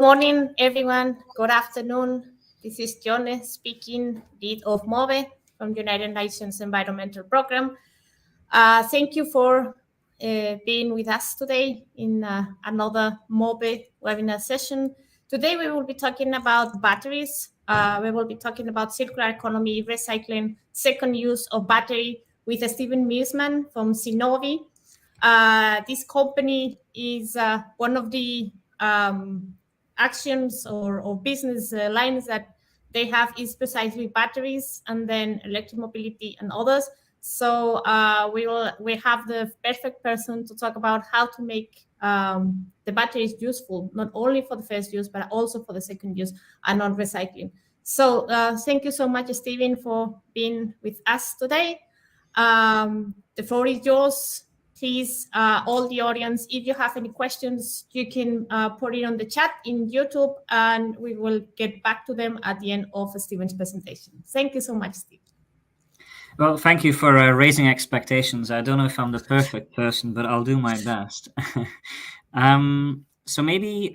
Good morning, everyone. Good afternoon. This is Jone speaking, lead of MOVE from United Nations Environmental Program. Thank you for being with us today in another MOVE webinar session. Today we will be talking about batteries. We will be talking about circular economy, recycling, second use of battery with Steven Mearsman from Sinovi. This company is one of the actions or business lines that they have is precisely batteries and then electric mobility and others. So we have the perfect person to talk about how to make the batteries useful, not only for the first use, but also for the second use and on recycling. So thank you so much, Steven, for being with us today. The floor is yours. Please, all the audience, if you have any questions, you can put it on the chat in YouTube, and we will get back to them at the end of Steven's presentation. Thank you so much, Steve. Well, thank you for raising expectations. I don't know if I'm the perfect person, but I'll do my best. So maybe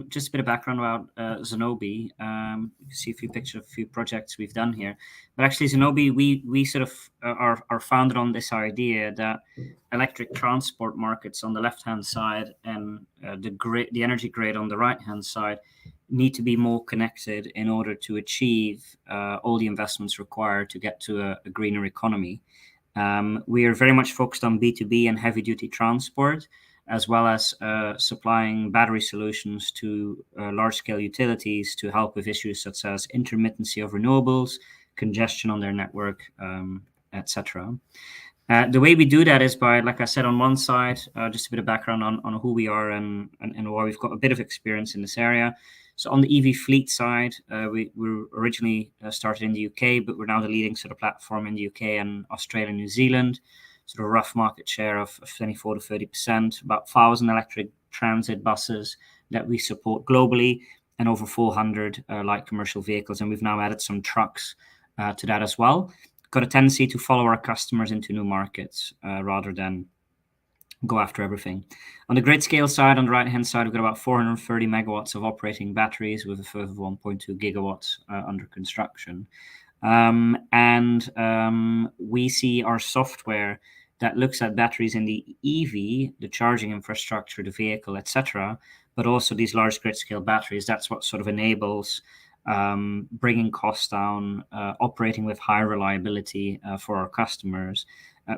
just a bit of background about Zenobe. You can see a few pictures of a few projects we've done here. But actually, Zenobe, we sort of are founded on this idea that electric transport markets on the left-hand side and the energy grid on the right-hand side need to be more connected in order to achieve all the investments required to get to a greener economy. We are very much focused on B2B and heavy-duty transport, as well as supplying battery solutions to large-scale utilities to help with issues such as intermittency of renewables, congestion on their network, etc. The way we do that is by, like I said, on one side, just a bit of background on who we are and why we've got a bit of experience in this area. So on the EV fleet side, we were originally started in the UK, but we're now the leading sort of platform in the UK and Australia and New Zealand. Sort of rough market share of 24 to 30%, about 1,000 electric transit buses that we support globally, and over 400 light commercial vehicles. And we've now added some trucks to that as well. Got a tendency to follow our customers into new markets rather than go after everything. On the grid scale side, on the right-hand side, we've got about 430 megawatts of operating batteries with a further 1.2 gigawatts under construction. We see our software that looks at batteries in the EV, the charging infrastructure, the vehicle, etc., but also these large grid scale batteries. That's what sort of enables bringing costs down, operating with high reliability for our customers,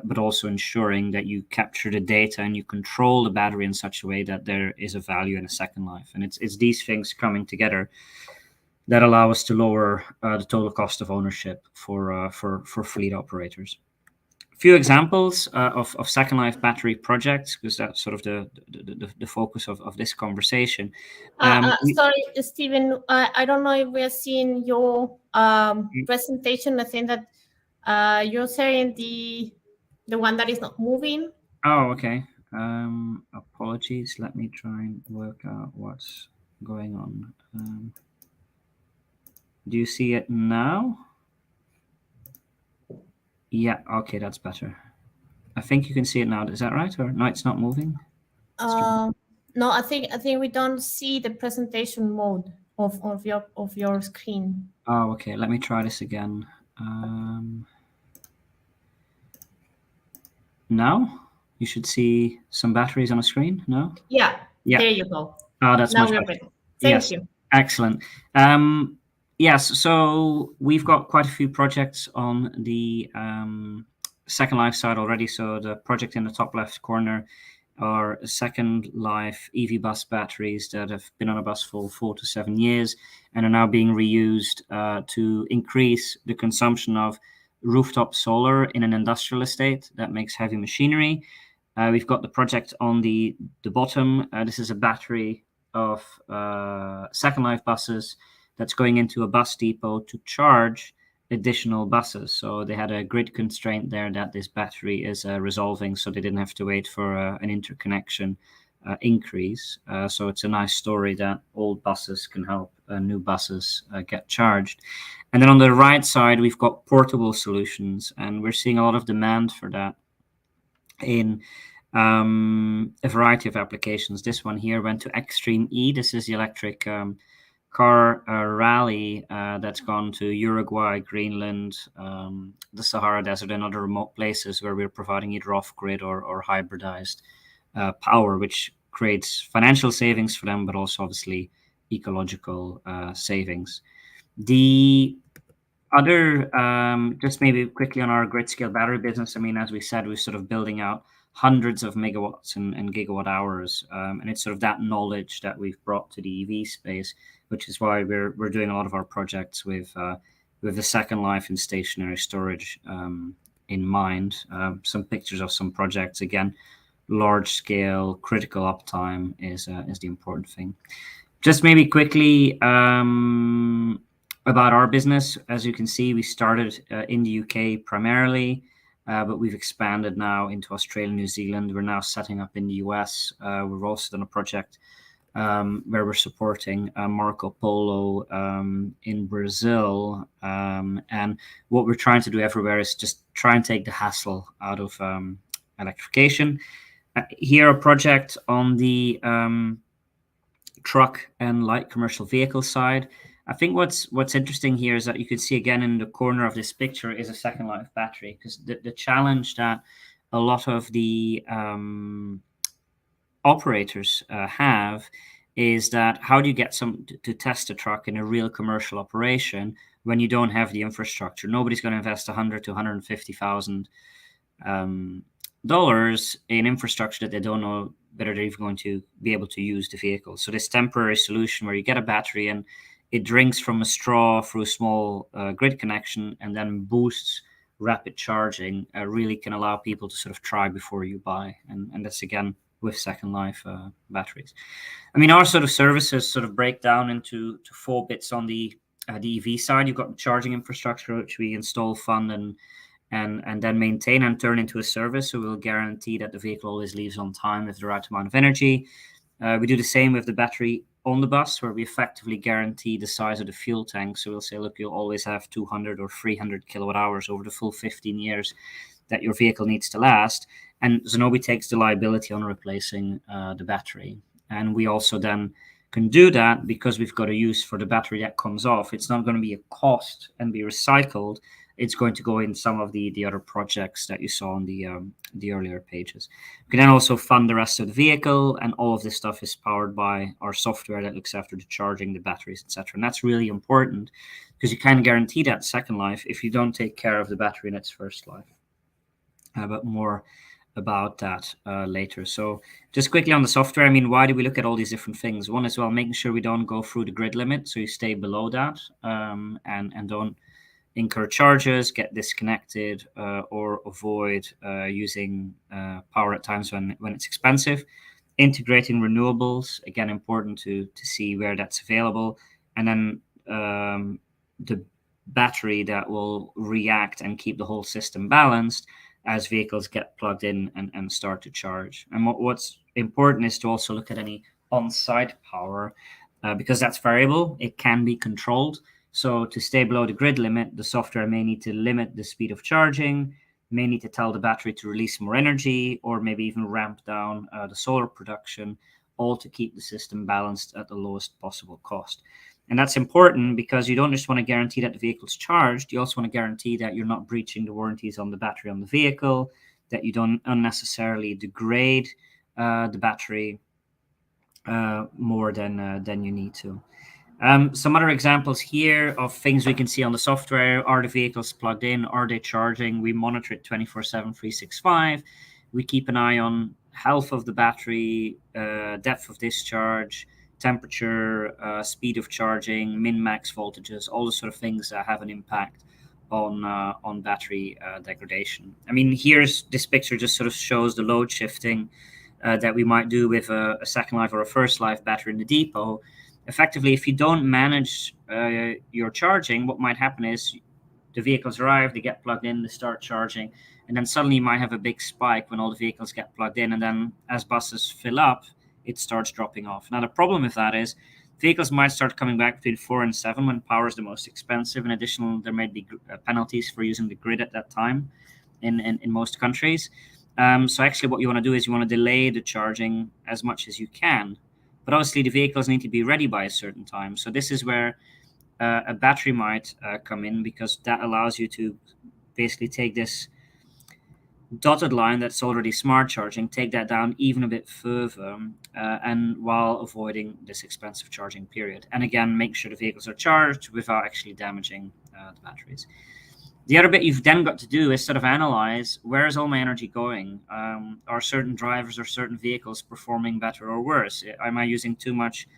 but also ensuring that you capture the data and you control the battery in such a way that there is a value in a second life. And it's these things coming together that allow us to lower the total cost of ownership for fleet operators. A few examples of second life battery projects, because that's sort of the focus of this conversation. Sorry, Steven, I don't know if we're seeing your presentation. I think that you're sharing the one that is not moving. Oh, okay. Apologies. Let me try and work out what's going on. Do you see it now? Yeah, okay, that's better. I think you can see it now. Is that right? Or no, it's not moving? No, I think we don't see the presentation mode of your screen. Oh, okay. Let me try this again. Now you should see some batteries on a screen. No? Yeah. There you go. Oh, that's now much we're better. ready. Thank you. Excellent. Yes, so we've got quite a few projects on the second life side already. So the project in the top left corner are second life EV bus batteries that have been on a bus for 4 to 7 years and are now being reused to increase the consumption of rooftop solar in an industrial estate that makes heavy machinery. We've got the project on the bottom. This is a battery of second life buses that's going into a bus depot to charge additional buses. So they had a grid constraint there that this battery is resolving, so they didn't have to wait for an interconnection increase. So it's a nice story that old buses can help new buses get charged. And then on the right side, we've got portable solutions, and we're seeing a lot of demand for that in a variety of applications. This one here went to Extreme E. This is the electric car rally that's gone to Uruguay, Greenland, the Sahara Desert, and other remote places where we're providing either off-grid or hybridized power, which creates financial savings for them, but also obviously ecological savings. The other, just maybe quickly on our grid scale battery business, I mean, as we said, we're sort of building out hundreds of megawatts and gigawatt hours, and it's sort of that knowledge that we've brought to the EV space, which is why we're doing a lot of our projects with the second life in stationary storage in mind. Some pictures of some projects. Again, large scale, critical uptime is the important thing. Just maybe quickly about our business. As you can see, we started in the UK primarily, but we've expanded now into Australia and New Zealand. We're now setting up in the US. We've also done a project where we're supporting Marco Polo in Brazil. And what we're trying to do everywhere is just try and take the hassle out of electrification. Here, a project on the truck and light commercial vehicle side. I think what's interesting here is that you can see again in the corner of this picture is a second life battery, because the challenge that a lot of the operators have is that how do you get some to test a truck in a real commercial operation when you don't have the infrastructure? Nobody's going to invest $100,000 to $150,000 in infrastructure that they don't know whether they're even going to be able to use the vehicle. So this temporary solution where you get a battery and it drinks from a straw through a small grid connection and then boosts rapid charging really can allow people to sort of try before you buy. And that's, again, with second life batteries. I mean, our sort of services sort of break down into 4 bits on the EV side. You've got the charging infrastructure, which we install, fund, and then maintain and turn into a service. So we'll guarantee that the vehicle always leaves on time with the right amount of energy. We do the same with the battery on the bus, where we effectively guarantee the size of the fuel tank. So we'll say, look, you'll always have 200 or 300 kilowatt hours over the full 15 years that your vehicle needs to last. And Zenobē takes the liability on replacing the battery. And we also then can do that because we've got a use for the battery that comes off. It's not going to be a cost and be recycled. It's going to go in some of the other projects that you saw on the earlier pages. We can then also fund the rest of the vehicle, and all of this stuff is powered by our software that looks after the charging, the batteries, etc. And that's really important because you can guarantee that second life if you don't take care of the battery in its first life. But more about that later. So just quickly on the software, I mean, why do we look at all these different things? One is, well, making sure we don't go through the grid limit, so you stay below that and don't incur charges, get disconnected, or avoid using power at times when it's expensive. Integrating renewables, again, important to see where that's available. And then the battery that will react and keep the whole system balanced as vehicles get plugged in and start to charge. And what's important is to also look at any on-site power because that's variable. It can be controlled. So to stay below the grid limit, the software may need to limit the speed of charging, may need to tell the battery to release more energy, or maybe even ramp down the solar production, all to keep the system balanced at the lowest possible cost. And that's important because you don't just want to guarantee that the vehicle's charged, you also want to guarantee that you're not breaching the warranties on the battery on the vehicle, that you don't unnecessarily degrade the battery more than you need to. Some other examples here of things we can see on the software. Are the vehicles plugged in? Are they charging? We monitor it 24/7, 365. We keep an eye on health of the battery, depth of discharge, temperature, speed of charging, min-max voltages, all the sort of things that have an impact on battery degradation. I mean, this picture just sort of shows the load shifting that we might do with a second life or a first life battery in the depot. Effectively, if you don't manage your charging, what might happen is the vehicles arrive, they get plugged in, they start charging, and then suddenly you might have a big spike when all the vehicles get plugged in, and then as buses fill up, it starts dropping off. Now, the problem with that is vehicles might start coming back between 4 and 7 when power is the most expensive. In addition, there may be penalties for using the grid at that time in most countries. So actually what you want to do is you want to delay the charging as much as you can. But obviously the vehicles need to be ready by a certain time. So this is where a battery might come in, because that allows you to basically take this dotted line that's already smart charging, take that down even a bit further, and while avoiding this expensive charging period. And again, make sure the vehicles are charged without actually damaging the batteries. The other bit you've then got to do is sort of analyze, where is all my energy going? Are certain drivers or certain vehicles performing better or worse? Am I using too much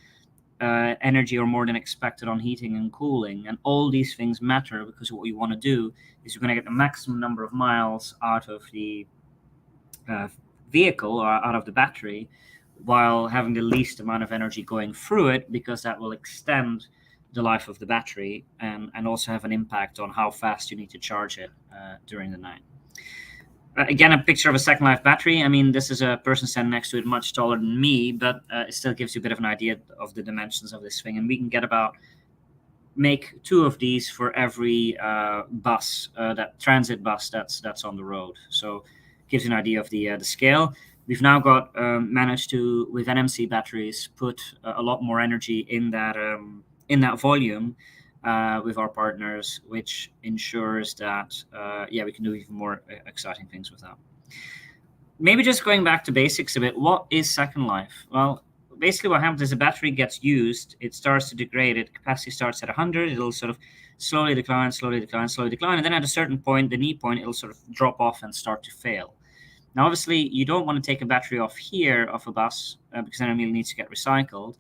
energy or more than expected on heating and cooling? And all these things matter, because what you want to do is you're going to get the maximum number of miles out of the vehicle or out of the battery, while having the least amount of energy going through it, because that will extend the life of the battery and also have an impact on how fast you need to charge it during the night. Again, a picture of a Second Life battery. I mean, this is a person standing next to it, much taller than me, but it still gives you a bit of an idea of the dimensions of this thing. And we can get make 2 of these for every bus, that transit bus that's on the road. So it gives you an idea of the scale. We've now got managed to, with NMC batteries, put a lot more energy in that volume with our partners, which ensures that we can do even more exciting things with that. Maybe just going back to basics a bit, what is Second Life? Well, basically what happens is a battery gets used, it starts to degrade, its capacity starts at 100, it'll sort of slowly decline, and then at a certain point, the knee point, it'll sort of drop off and start to fail. Now, obviously, you don't want to take a battery off here of a bus because then it really needs to get recycled.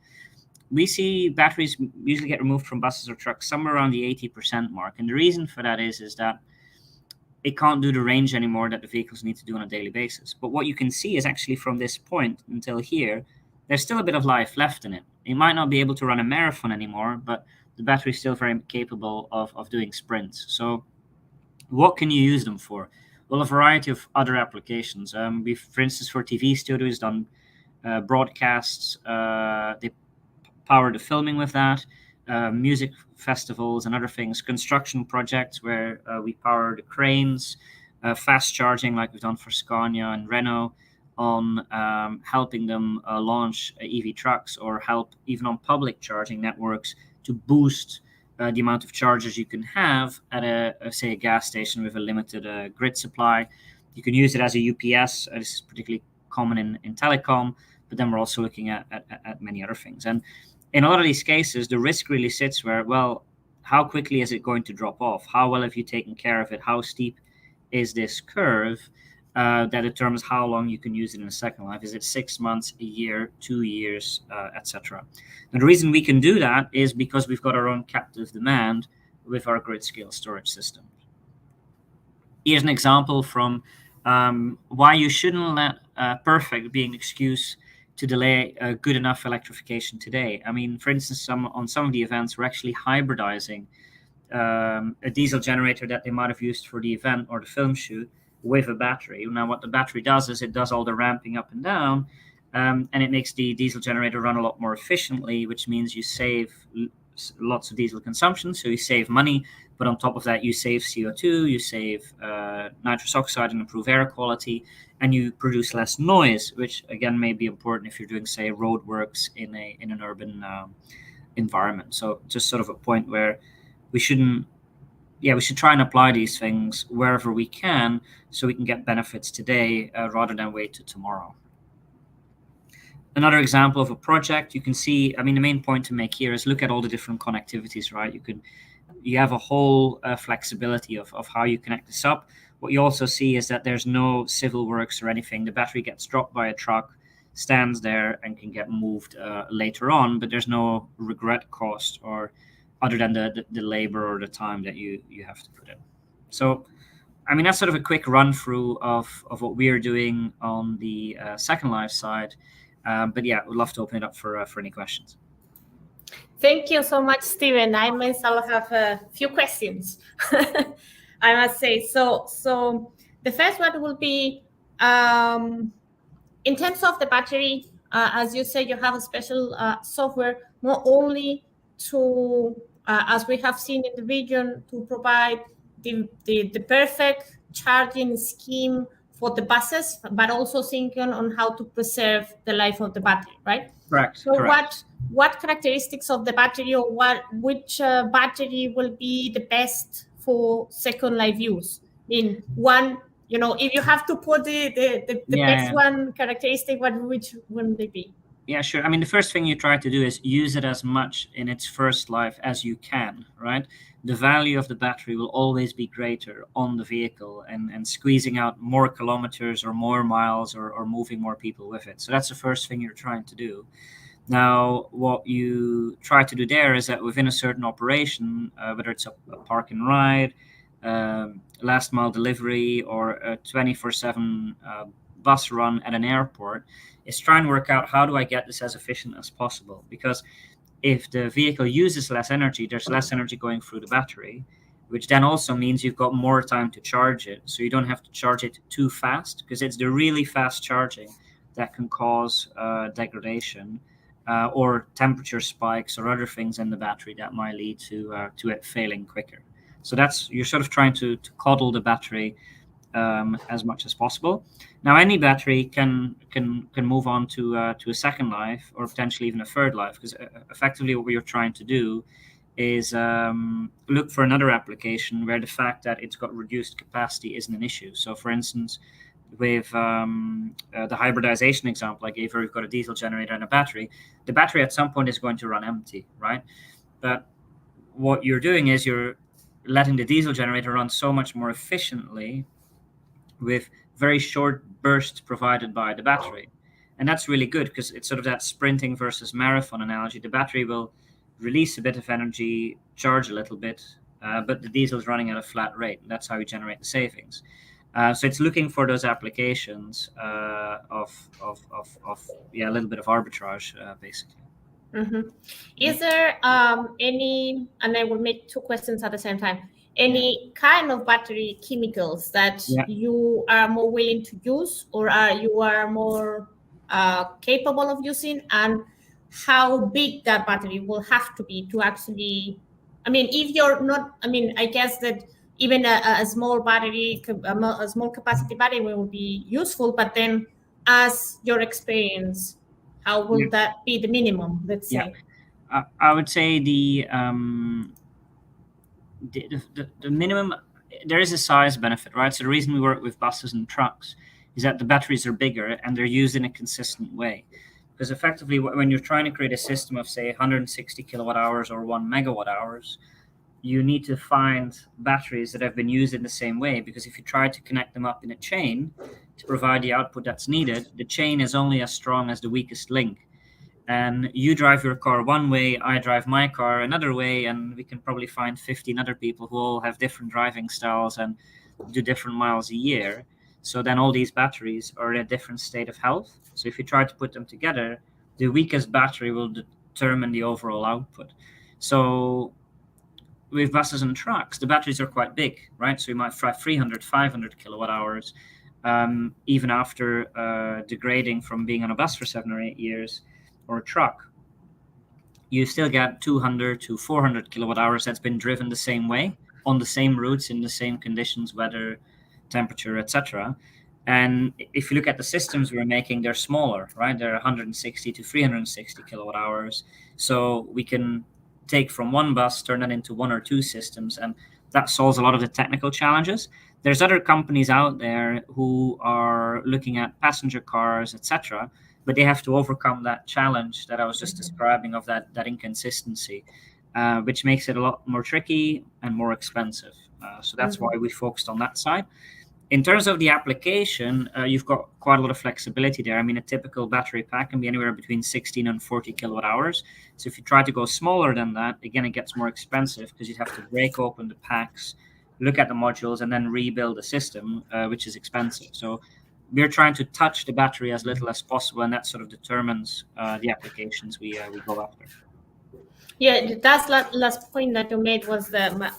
We see batteries usually get removed from buses or trucks somewhere around the 80% mark. And the reason for that is that it can't do the range anymore that the vehicles need to do on a daily basis. But what you can see is actually from this point until here, there's still a bit of life left in it. It might not be able to run a marathon anymore, but the battery is still very capable of doing sprints. So what can you use them for? Well, a variety of other applications. We've, for instance, for TV studios, done broadcasts. They power the filming with that, music festivals and other things, construction projects where we power the cranes, fast charging like we've done for Scania and Renault, on helping them launch EV trucks, or help even on public charging networks to boost the amount of chargers you can have at say a gas station with a limited grid supply. You can use it as a UPS. This is particularly common in telecom, but then we're also looking at many other things. And in a lot of these cases, the risk really sits where, well, how quickly is it going to drop off? How well have you taken care of it? How steep is this curve that determines how long you can use it in a Second Life? Is it 6 months, a year, 2 years, etc.? And the reason we can do that is because we've got our own captive demand with our grid scale storage system. Here's an example from why you shouldn't let perfect be an excuse to delay good enough electrification today. I mean, for instance, on some of the events, we're actually hybridizing a diesel generator that they might have used for the event or the film shoot with a battery. Now, what the battery does is it does all the ramping up and down, and it makes the diesel generator run a lot more efficiently, which means you save lots of diesel consumption, so you save money, but on top of that, you save CO2, you save nitrous oxide and improve air quality, and you produce less noise, which again may be important if you're doing, say, road works in an urban environment. So just sort of a point where we should try and apply these things wherever we can, so we can get benefits today rather than wait to tomorrow. Another example of a project, you can see, I mean, the main point to make here is look at all the different connectivities, right? You have a whole flexibility of how you connect this up. What you also see is that there's no civil works or anything. The battery gets dropped by a truck, stands there, and can get moved later on, but there's no regret cost or other than the labor or the time that you have to put in. So, I mean, that's sort of a quick run through of what we're doing on the Second Life side. But yeah, we'd love to open it up for any questions. Thank you so much, Steven. I myself have a few questions, I must say. So the first one will be, in terms of the battery, as you say, you have a special software, not only to, as we have seen in the region, to provide the perfect charging scheme for the buses, but also thinking on how to preserve the life of the battery, right? Correct. So correct. what characteristics of the battery, or which battery will be the best for second life use? I mean, one, if you have to put the best one characteristic, which would they be? Yeah, sure. I mean, the first thing you try to do is use it as much in its first life as you can, right? The value of the battery will always be greater on the vehicle, and squeezing out more kilometers or more miles or moving more people with it. So that's the first thing you're trying to do. Now, what you try to do there is that within a certain operation, whether it's a park and ride, last mile delivery, or a 24/7 bus run at an airport, is try and work out, how do I get this as efficient as possible? Because if the vehicle uses less energy, there's less energy going through the battery, which then also means you've got more time to charge it. So you don't have to charge it too fast, because it's the really fast charging that can cause degradation or temperature spikes or other things in the battery that might lead to it failing quicker. So you're sort of trying to coddle the battery as much as possible. Now, any battery can move on to a second life, or potentially even a third life, because effectively what we're trying to do is look for another application where the fact that it's got reduced capacity isn't an issue. So, for instance, with the hybridization example I gave, where we've got a diesel generator and a battery, the battery at some point is going to run empty, right? But what you're doing is you're letting the diesel generator run so much more efficiently with very short bursts provided by the battery. And that's really good, because it's sort of that sprinting versus marathon analogy. The battery will release a bit of energy, charge a little bit, but the diesel is running at a flat rate. And that's how you generate the savings. So it's looking for those applications of a little bit of arbitrage, basically. Mm-hmm. Is there any, and I will make two questions at the same time, any kind of battery chemicals that you are more willing to use, or you are more capable of using, and how big that battery will have to be to actually, I mean, if you're not, I mean, I guess that even a small battery, a small capacity battery will be useful, but then as your experience, how will that be the minimum, let's say? I would say the minimum, there is a size benefit, right? So the reason we work with buses and trucks is that the batteries are bigger and they're used in a consistent way. Because effectively, when you're trying to create a system of, say, 160 kilowatt hours or 1 megawatt hours, you need to find batteries that have been used in the same way. Because if you try to connect them up in a chain to provide the output that's needed, the chain is only as strong as the weakest link. And you drive your car one way, I drive my car another way, and we can probably find 15 other people who all have different driving styles and do different miles a year. So then all these batteries are in a different state of health. So if you try to put them together, the weakest battery will determine the overall output. So with buses and trucks, the batteries are quite big, right? So you might fry 300, 500 kilowatt hours, even after degrading from being on a bus for 7 or 8 years, or a truck. You still get 200 to 400 kilowatt hours that's been driven the same way, on the same routes, in the same conditions, weather, temperature, etc. And if you look at the systems we're making, they're smaller, right? They're 160 to 360 kilowatt hours. So we can take from one bus, turn that into 1 or 2 systems, and that solves a lot of the technical challenges. There's other companies out there who are looking at passenger cars, etc., but they have to overcome that challenge that I was just describing of that inconsistency, which makes it a lot more tricky and more expensive. So that's why we focused on that side. In terms of the application, you've got quite a lot of flexibility there. I mean, a typical battery pack can be anywhere between 16 and 40 kilowatt hours. So if you try to go smaller than that, again, it gets more expensive, because you'd have to break open the packs, look at the modules, and then rebuild the system, which is expensive. So we're trying to touch the battery as little as possible, and that sort of determines the applications we go after. Yeah, that's last point that you made was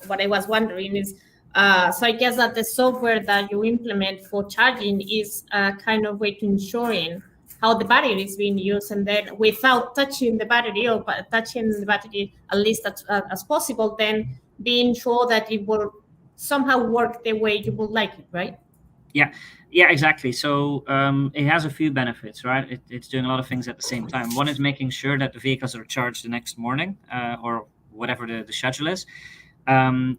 what I was wondering is, so I guess that the software that you implement for charging is a kind of way to ensuring how the battery is being used, and then without touching the battery, or touching the battery at least as possible, then being sure that it will somehow work the way you would like it, right? Yeah, exactly. So it has a few benefits, right? It's doing a lot of things at the same time. One is making sure that the vehicles are charged the next morning, or whatever the schedule is,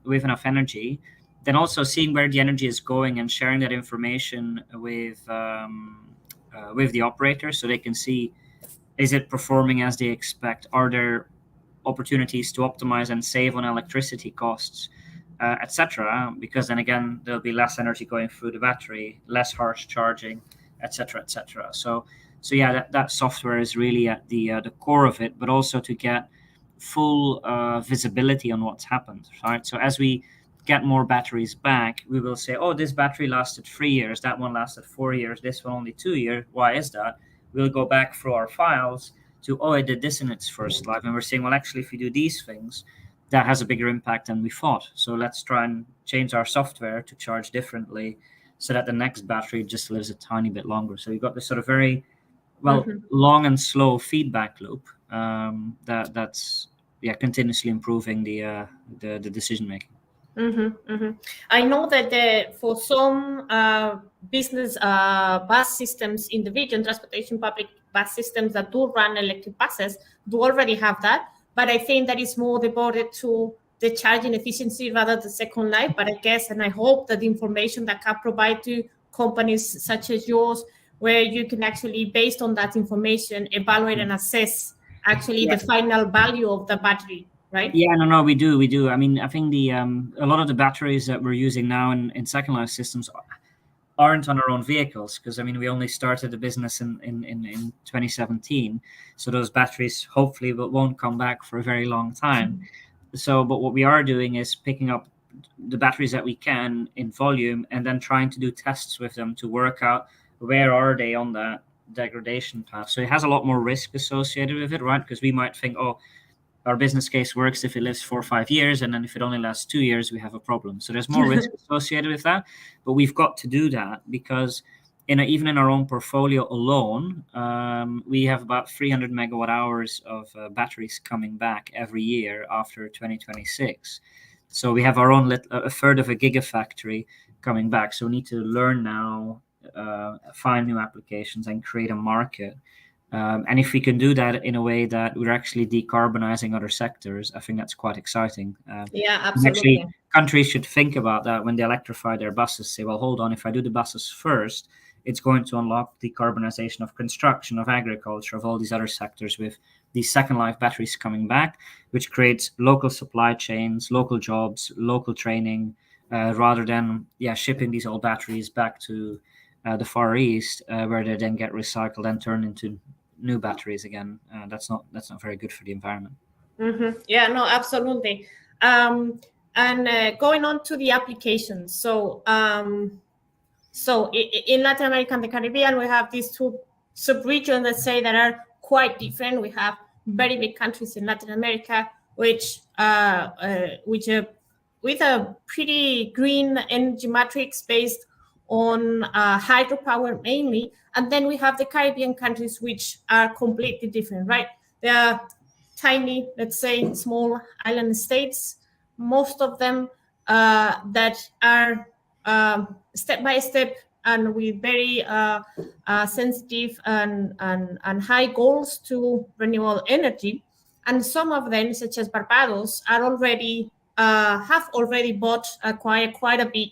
with enough energy. Then also seeing where the energy is going and sharing that information with the operator, so they can see, is it performing as they expect? Are there opportunities to optimize and save on electricity costs, etc. Because then again, there'll be less energy going through the battery, less harsh charging, etc., etc. So yeah, that software is really at the core of it, but also to get full visibility on what's happened, right? So as we get more batteries back, we will say, oh, this battery lasted 3 years, that one lasted 4 years, this one only 2 years. Why is that? We'll go back through our files to, oh, it did this in its first life. And we're saying, well, actually, if we do these things, that has a bigger impact than we thought. So let's try and change our software to charge differently so that the next battery just lives a tiny bit longer. So you've got this sort of very, well, long and slow feedback loop that's continuously improving the decision making. I know that for some business bus systems in the region, transportation public bus systems that do run electric buses do already have that. But I think that is more devoted to the charging efficiency rather than second life. But I guess, and I hope that the information that can provide to companies such as yours, where you can actually, based on that information, evaluate and assess actually the final value of the battery. Right? Yeah, no, we do. I mean, I think a lot of the batteries that we're using now in Second Life systems aren't on our own vehicles, because I mean, we only started the business in 2017, so those batteries hopefully won't come back for a very long time. So, but what we are doing is picking up the batteries that we can in volume and then trying to do tests with them to work out where are they on that degradation path. So it has a lot more risk associated with it, right? Because we might think, oh, our business case works if it lives 4 or 5 years, and then if it only lasts 2 years, we have a problem. So there's more risk associated with that, but we've got to do that because even in our own portfolio alone, we have about 300 megawatt hours of batteries coming back every year after 2026. So we have our own a third of a gigafactory coming back. So we need to learn now, find new applications, and create a market. And if we can do that in a way that we're actually decarbonizing other sectors, I think that's quite exciting. Yeah, absolutely. Actually, countries should think about that when they electrify their buses. Say, well, hold on, if I do the buses first, it's going to unlock decarbonization of construction, of agriculture, of all these other sectors with these second life batteries coming back, which creates local supply chains, local jobs, local training, rather than shipping these old batteries back to the Far East, where they then get recycled and turned into new batteries again. That's not very good for the environment. Yeah, no, absolutely. And going on to the applications. So in Latin America and the Caribbean, we have these two sub-regions, let's say, that are quite different. We have very big countries in Latin America, which with a pretty green energy matrix based on hydropower mainly. And then we have the Caribbean countries, which are completely different, right? They are tiny, let's say, small island states, most of them that are step by step and with very sensitive and high goals to renewable energy. And some of them, such as Barbados, are already have already acquired quite a big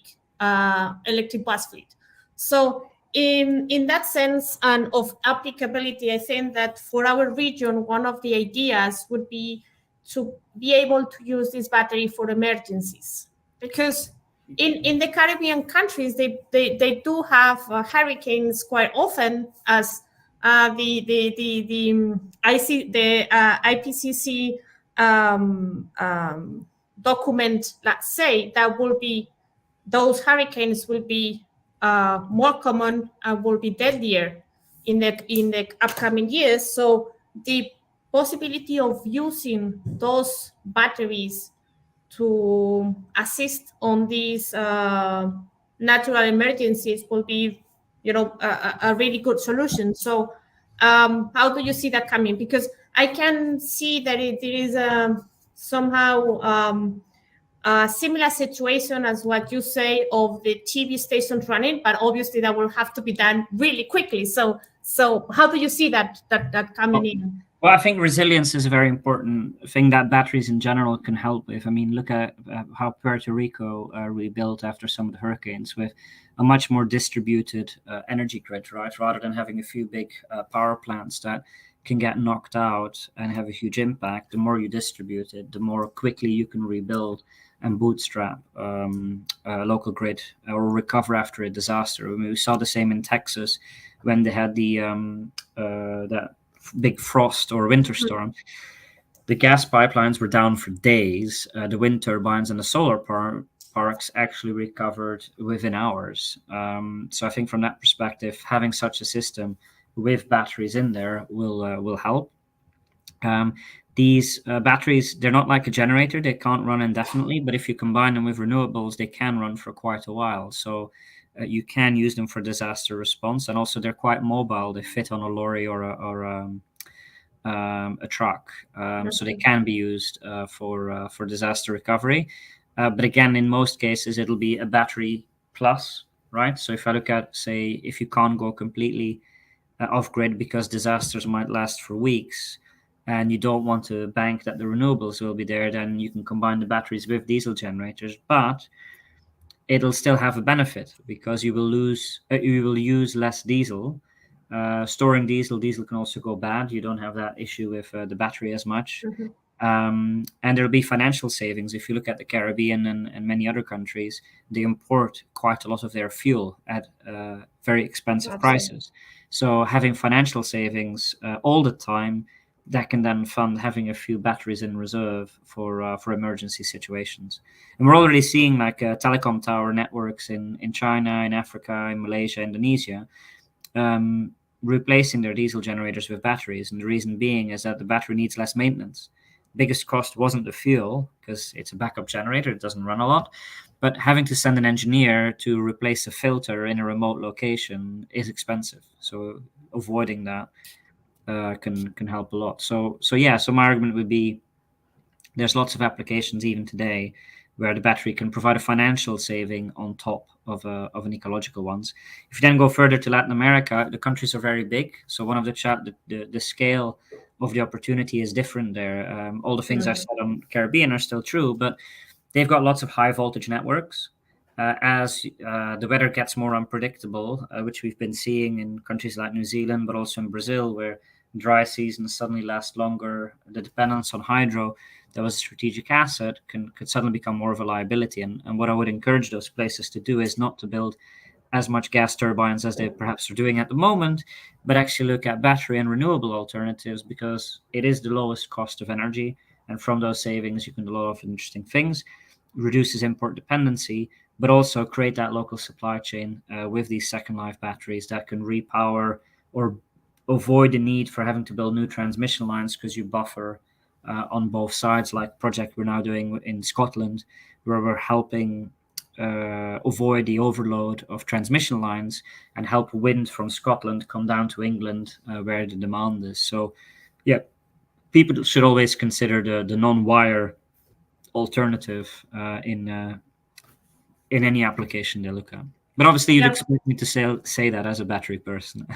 electric bus fleet. So in that sense and of applicability, I think that for our region, one of the ideas would be to be able to use this battery for emergencies, because in the Caribbean countries, they do have hurricanes quite often, as the IPCC document, let's say, that will be those hurricanes will be more common and will be deadlier in the upcoming years. So the possibility of using those batteries to assist on these natural emergencies will be, a really good solution. So how do you see that coming? Because I can see that there is somehow a similar situation as what you say of the TV stations running, but obviously that will have to be done really quickly. So how do you see that coming in? Well, I think resilience is a very important thing that batteries in general can help with. I mean, look at how Puerto Rico rebuilt after some of the hurricanes with a much more distributed energy grid, right? Rather than having a few big power plants that can get knocked out and have a huge impact. The more you distribute it, the more quickly you can rebuild and bootstrap a local grid or recover after a disaster. I mean, we saw the same in Texas when they had that big frost or winter storm. The gas pipelines were down for days. The wind turbines and the solar parks actually recovered within hours. So I think from that perspective, having such a system with batteries in there will help. These batteries, they're not like a generator. They can't run indefinitely, but if you combine them with renewables, they can run for quite a while. So you can use them for disaster response, and also they're quite mobile. They fit on a lorry or a truck, so they can be used for disaster recovery. But again, in most cases, it'll be a battery plus, right? So if I look at, say, if you can't go completely off grid because disasters might last for weeks, and you don't want to bank that the renewables will be there, then you can combine the batteries with diesel generators. But it'll still have a benefit because you will use less diesel. Storing diesel can also go bad. You don't have that issue with the battery as much. And there'll be financial savings. If you look at the Caribbean and many other countries, they import quite a lot of their fuel at very expensive prices. So having financial savings all the time, that can then fund having a few batteries in reserve for emergency situations. And we're already seeing like telecom tower networks in China, in Africa, in Malaysia, Indonesia, replacing their diesel generators with batteries. And the reason being is that the battery needs less maintenance. Biggest cost wasn't the fuel, because it's a backup generator, it doesn't run a lot. But having to send an engineer to replace a filter in a remote location is expensive. So avoiding that can help a lot. So my argument would be there's lots of applications even today where the battery can provide a financial saving on top of an ecological ones. If you then go further to Latin America, the countries are very big. So one of the scale of the opportunity is different there. All the things I said on Caribbean are still true, but they've got lots of high voltage networks. As the weather gets more unpredictable, which we've been seeing in countries like New Zealand, but also in Brazil, where dry seasons suddenly last longer, the dependence on hydro that was a strategic asset could suddenly become more of a liability. And what I would encourage those places to do is not to build as much gas turbines as they perhaps are doing at the moment, but actually look at battery and renewable alternatives, because it is the lowest cost of energy. And from those savings, you can do a lot of interesting things, reduces import dependency, but also create that local supply chain with these second life batteries that can repower or avoid the need for having to build new transmission lines, because you buffer on both sides, like project we're now doing in Scotland, where we're helping avoid the overload of transmission lines and help wind from Scotland come down to England where the demand is. So yeah, people should always consider the non-wire alternative in any application they look at. But obviously, you'd expect me to say that as a battery person.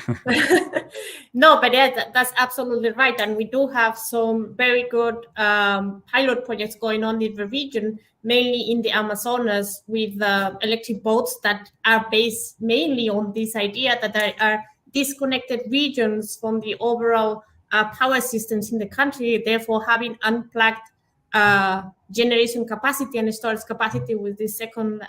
No, but yeah, that's absolutely right. And we do have some very good pilot projects going on in the region, mainly in the Amazonas, with electric boats that are based mainly on this idea that there are disconnected regions from the overall power systems in the country, therefore having unplugged generation capacity and storage capacity with the second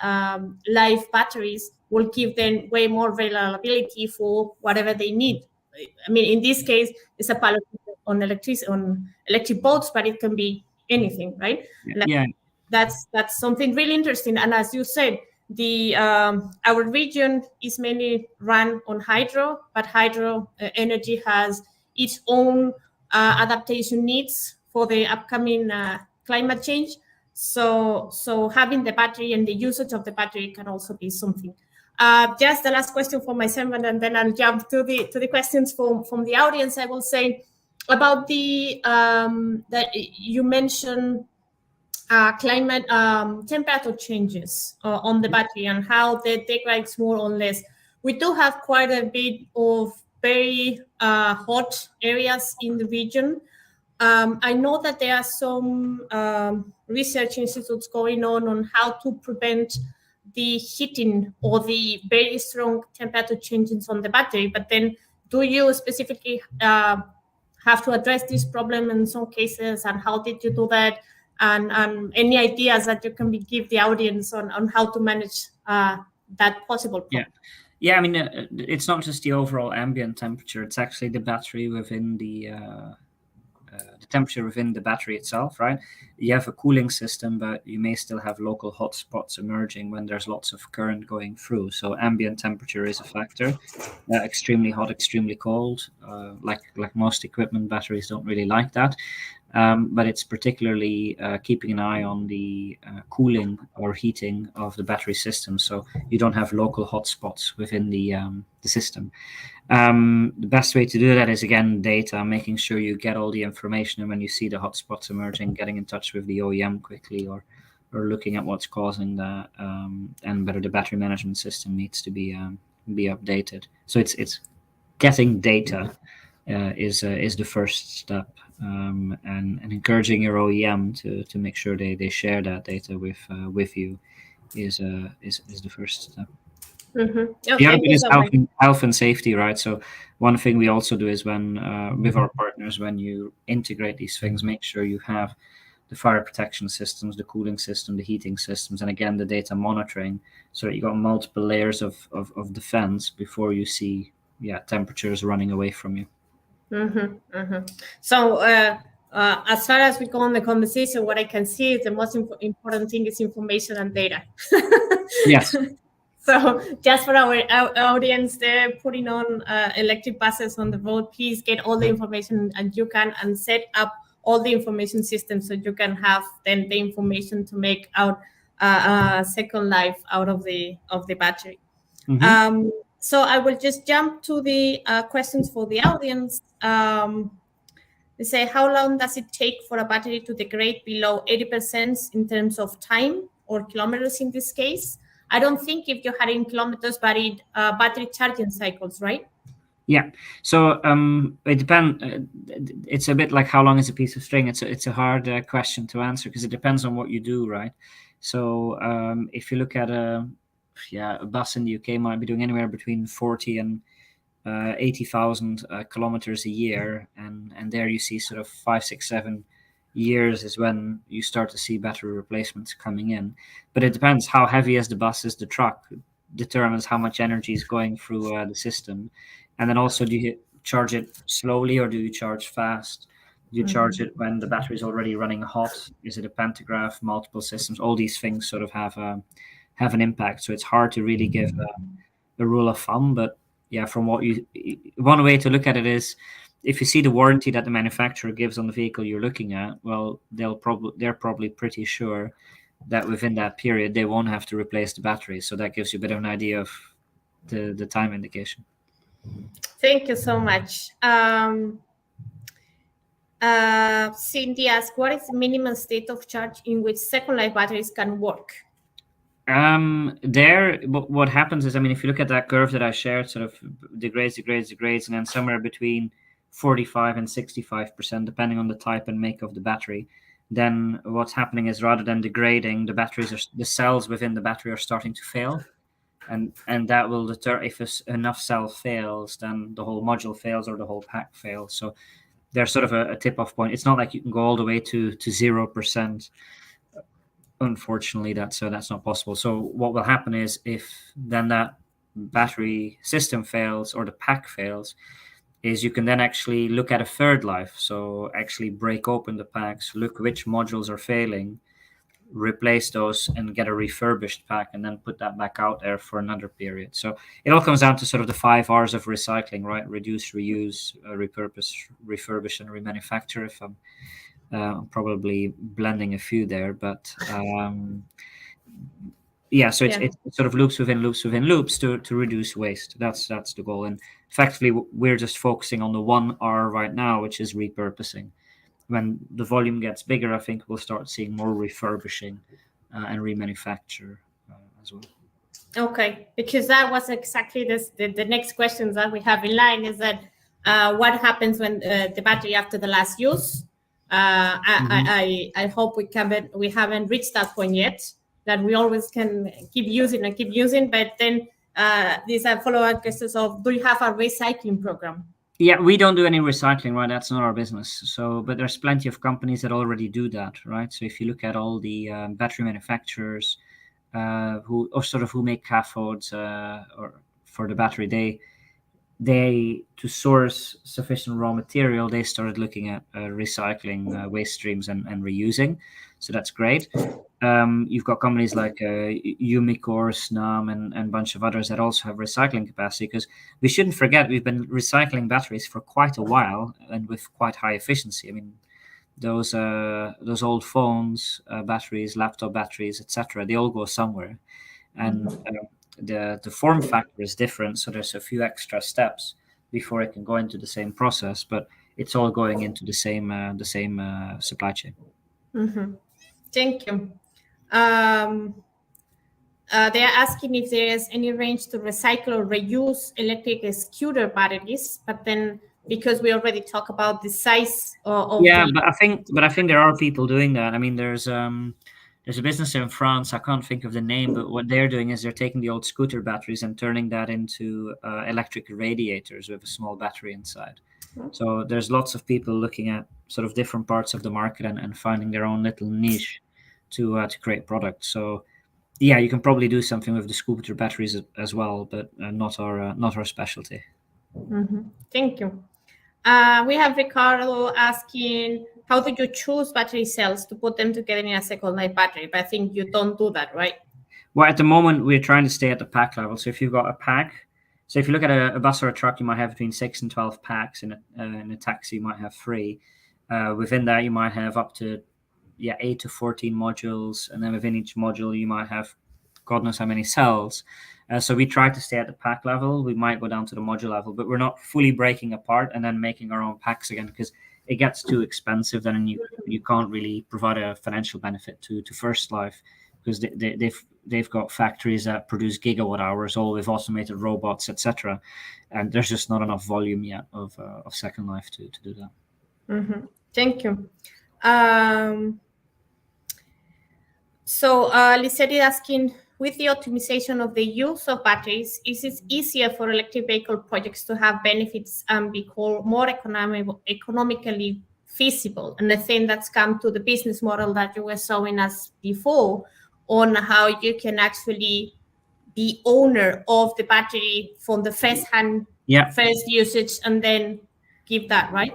life batteries will give them way more availability for whatever they need. I mean, in this case, it's a pilot on electric boats, but it can be anything, right? Yeah. That's something really interesting. And as you said, our region is mainly run on hydro, but hydro energy has its own adaptation needs for the upcoming climate change. So having the battery and the usage of the battery can also be something. Just the last question for myself, and then I'll jump to the questions from the audience. I will say about that you mentioned climate temperature changes on the battery and how they degrades more or less. We do have quite a bit of very hot areas in the region. I know that there are some research institutes going on how to prevent the heating or the very strong temperature changes on the battery. But then, do you specifically have to address this problem in some cases, and how did you do that? And any ideas that you can give the audience on how to manage that possible problem? Yeah, I mean, it's not just the overall ambient temperature, it's actually the battery within the temperature within the battery itself, right? You have a cooling system, but you may still have local hotspots emerging when there's lots of current going through. So ambient temperature is a factor. Extremely hot, extremely cold. Like most equipment, batteries don't really like that. But it's particularly keeping an eye on the cooling or heating of the battery system, so you don't have local hotspots within the system. The best way to do that is, again, data, making sure you get all the information, and when you see the hotspots emerging, getting in touch with the OEM quickly, or looking at what's causing that, and whether the battery management system needs to be updated. So it's getting data is the first step, and encouraging your OEM to make sure they share that data with you is the first step. Mm-hmm. Okay, the other bit is health and safety, right? So one thing we also do is when with our partners, when you integrate these things, make sure you have the fire protection systems, the cooling system, the heating systems, and again the data monitoring, so that you got multiple layers of defense before you see temperatures running away from you. Mm-hmm, mm-hmm. So as far as we go on the conversation, what I can see is the most important thing is information and data. Yes. So just for our audience, they're putting on electric buses on the road. Please get all the information and set up all the information systems so you can have then the information to make out a second life out of the battery. Mm-hmm. So I will just jump to the questions for the audience. They say, how long does it take for a battery to degrade below 80% in terms of time or kilometers in this case? I don't think if you had in kilometers, but battery charging cycles, right? Yeah. So it depends. It's a bit like how long is a piece of string. It's a hard question to answer because it depends on what you do, right? So if you look at a bus in the UK might be doing anywhere between 40 and 80,000 kilometers a year, and there you see sort of 5, 6, 7 years is when you start to see battery replacements coming in. But it depends how heavy is the bus, is the truck, determines how much energy is going through the system. And then also, do you charge it slowly or do you charge fast? Do you charge it when the battery is already running hot? Is it a pantograph, multiple systems? All these things sort of have an impact. So it's hard to really give a rule of thumb. But yeah, from one way to look at it is, if you see the warranty that the manufacturer gives on the vehicle you're looking at, well, they're probably pretty sure that within that period they won't have to replace the battery. So that gives you a bit of an idea of the time indication. Thank you so much. Cindy asked, what is the minimum state of charge in which second life batteries can work? What happens is, I mean, if you look at that curve that I shared, sort of degrades, and then somewhere between 45 and 65%, depending on the type and make of the battery, then what's happening is, rather than degrading, the cells within the battery are starting to fail. And that will deter, if enough cell fails, then the whole module fails or the whole pack fails. So there's sort of a tip-off point. It's not like you can go all the way to 0%. Unfortunately, that's not possible. So what will happen is, if then that battery system fails or the pack fails, is you can then actually look at a third life. So actually break open the packs, look which modules are failing, replace those, and get a refurbished pack, and then put that back out there for another period. So it all comes down to sort of the 5 R's of recycling, right? Reduce, reuse, repurpose, refurbish, and remanufacture. If I'm probably blending a few there, but it sort of loops within loops to reduce waste. That's the goal. And effectively, we're just focusing on the 1 R right now, which is repurposing. when the volume gets bigger, I think we'll start seeing more refurbishing and remanufacture as well. Okay, because that was exactly the next question that we have in line is that what happens when the battery after the last use? I hope we haven't reached that point yet, that we always can keep using, but then these are follow-up questions of, do you have a recycling program? Yeah, we don't do any recycling, right? That's not our business. So, but there's plenty of companies that already do that, right? So if you look at all the battery manufacturers who make cathodes or for the battery, they to source sufficient raw material, they started looking at recycling waste streams and reusing. So that's great. You've got companies like Umicore, Snam, and a bunch of others that also have recycling capacity, because we shouldn't forget we've been recycling batteries for quite a while and with quite high efficiency. I mean, those old phones, batteries, laptop batteries, etc., they all go somewhere, and the form factor is different, so there's a few extra steps before it can go into the same process, but it's all going into the same supply chain. Mm-hmm. Thank you. They are asking if there is any range to recycle or reuse electric scooter batteries, but then because we already talked about the size of but I think there are people doing that. I mean, there's a business in France, I can't think of the name, but what they're doing is they're taking the old scooter batteries and turning that into electric radiators with a small battery inside. So there's lots of people looking at sort of different parts of the market and finding their own little niche to create products. So yeah, you can probably do something with the scooter batteries as well, but not our specialty. Mm-hmm. Thank you. We have Ricardo asking, how do you choose battery cells to put them together in a second life battery? But I think you don't do that, right? Well, at the moment, we're trying to stay at the pack level. So if you've got a pack, so if you look at a bus or a truck, you might have between 6 and 12 packs. In a taxi, you might have 3. Within that, you might have up to 8 to 14 modules, and then within each module, you might have God knows how many cells. So we try to stay at the pack level. We might go down to the module level, but we're not fully breaking apart and then making our own packs again, because it gets too expensive. Then you can't really provide a financial benefit to First Life, because they've got factories that produce gigawatt hours, all with automated robots, etc. And there's just not enough volume yet of Second Life to do that. Mm-hmm. Thank you. So Lisette is asking, with the optimization of the use of batteries, is it easier for electric vehicle projects to have benefits and become more economically feasible? And I think that's come to the business model that you were showing us before on how you can actually be owner of the battery from the first usage and then give that, right?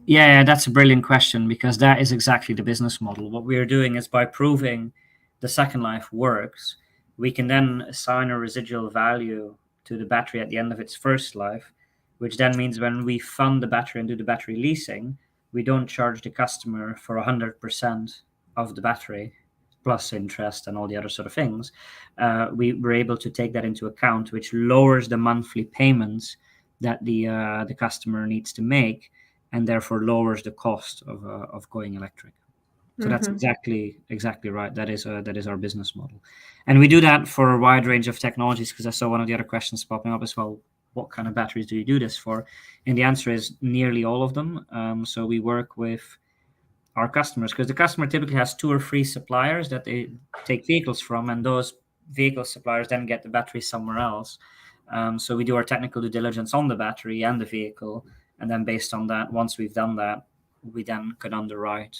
Yeah, that's a brilliant question, because that is exactly the business model. What we are doing is, by proving the Second Life works, we can then assign a residual value to the battery at the end of its first life, which then means when we fund the battery and do the battery leasing, we don't charge the customer for 100% of the battery plus interest and all the other sort of things. We were able to take that into account, which lowers the monthly payments that the customer needs to make, and therefore lowers the cost of going electric. So that's exactly right. That is our business model, and we do that for a wide range of technologies. Because I saw one of the other questions popping up as well. What kind of batteries do you do this for? And the answer is nearly all of them. So we work with our customers, because the customer typically has 2 or 3 suppliers that they take vehicles from, and those vehicle suppliers then get the battery somewhere else. So we do our technical due diligence on the battery and the vehicle, and then based on that, once we've done that, we then could underwrite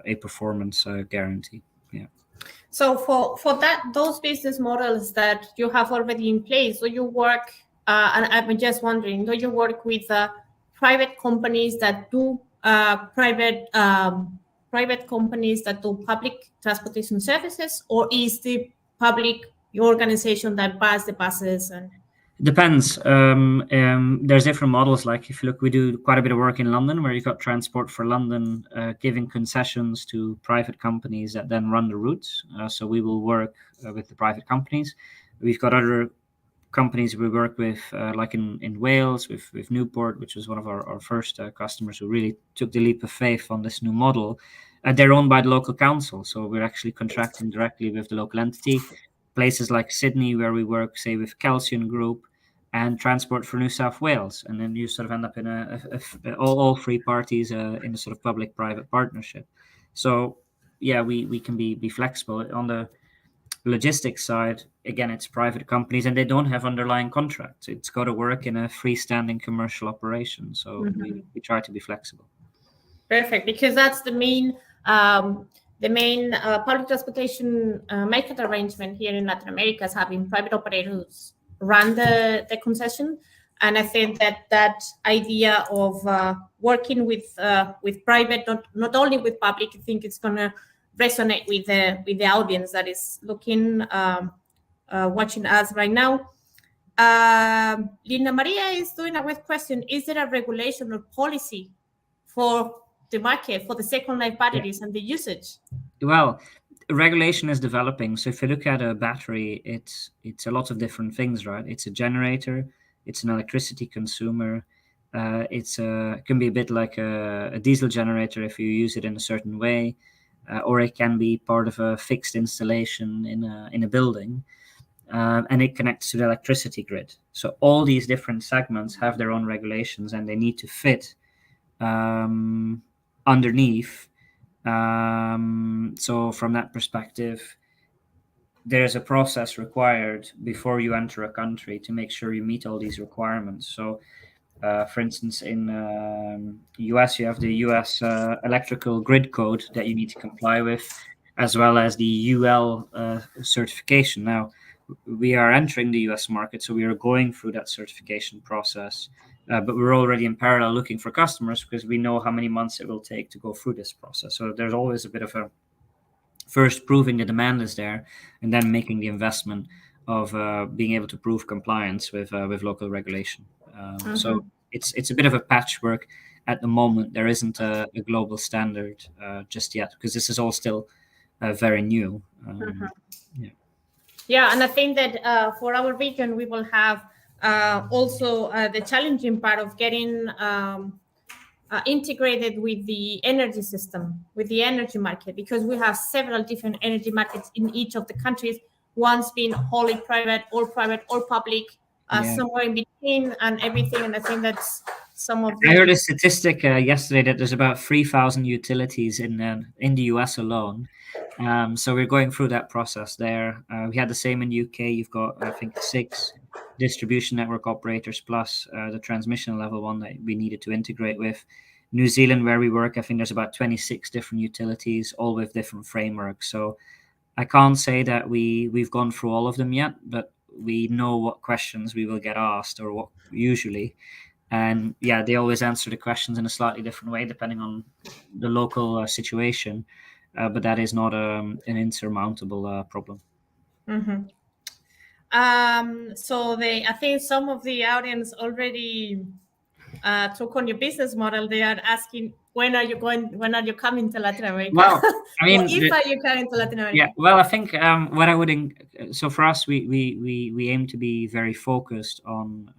a performance guarantee. Yeah. So for those business models that you have already in place, do you work? And I'm just wondering, do you work with private companies that do private companies that do public transportation services, or is the public organization that buys the buses? And depends. There's different models. Like if you look, we do quite a bit of work in London, where you've got Transport for London giving concessions to private companies that then run the routes. So we will work with the private companies. We've got other companies we work with, like in Wales, with Newport, which was one of our first customers who really took the leap of faith on this new model. They're owned by the local council, so we're actually contracting directly with the local entity. Places like Sydney, where we work, say, with Calcium Group, and Transport for New South Wales, and then you sort of end up in all three parties in a sort of public-private partnership. So yeah, we can be flexible on the logistics side. Again, it's private companies and they don't have underlying contracts. It's got to work in a freestanding commercial operation. So we try to be flexible. Perfect, because that's the main public transportation market arrangement here in Latin America is having private operators run the concession. And I think that idea of working with private, not only with public, I think it's going to resonate with the audience that is looking, watching us right now. Linda Maria is doing a great question. Is there a regulation or policy for the market for the second life batteries and the usage? Well, regulation is developing. So if you look at a battery, it's a lot of different things, right? It's a generator, it's an electricity consumer. It can be a bit like a diesel generator if you use it in a certain way, or it can be part of a fixed installation in a building, and it connects to the electricity grid. So all these different segments have their own regulations, and they need to fit underneath. So from that perspective, there's a process required before you enter a country to make sure you meet all these requirements. So, for instance, in US, you have the US electrical grid code that you need to comply with, as well as the UL certification. Now, we are entering the US market, so we are going through that certification process. But we're already in parallel looking for customers because we know how many months it will take to go through this process. So there's always a bit of a first proving the demand is there, and then making the investment of being able to prove compliance with local regulation. So it's a bit of a patchwork at the moment. There isn't a global standard just yet because this is all still very new. Yeah, and I think that for our region, we will have also the challenging part of getting integrated with the energy system, with the energy market, because we have several different energy markets in each of the countries, one's being wholly private or public, somewhere in between and everything. And I think that's some of the... I heard a statistic yesterday that there's about 3,000 utilities in the US alone. So we're going through that process there. We had the same in UK. You've got, I think, 6 distribution network operators plus the transmission level one that we needed to integrate with. New Zealand, where we work, I think there's about 26 different utilities, all with different frameworks. So I can't say that we've gone through all of them yet, but we know what questions we will get asked, or what usually. And yeah, they always answer the questions in a slightly different way depending on the local situation. But that is not an insurmountable problem. So I think some of the audience already took on your business model. They are asking, when are you coming to Latin America? Well, I mean, if are you coming to Latin America? Yeah, well, I think what I would so for us, we aim to be very focused on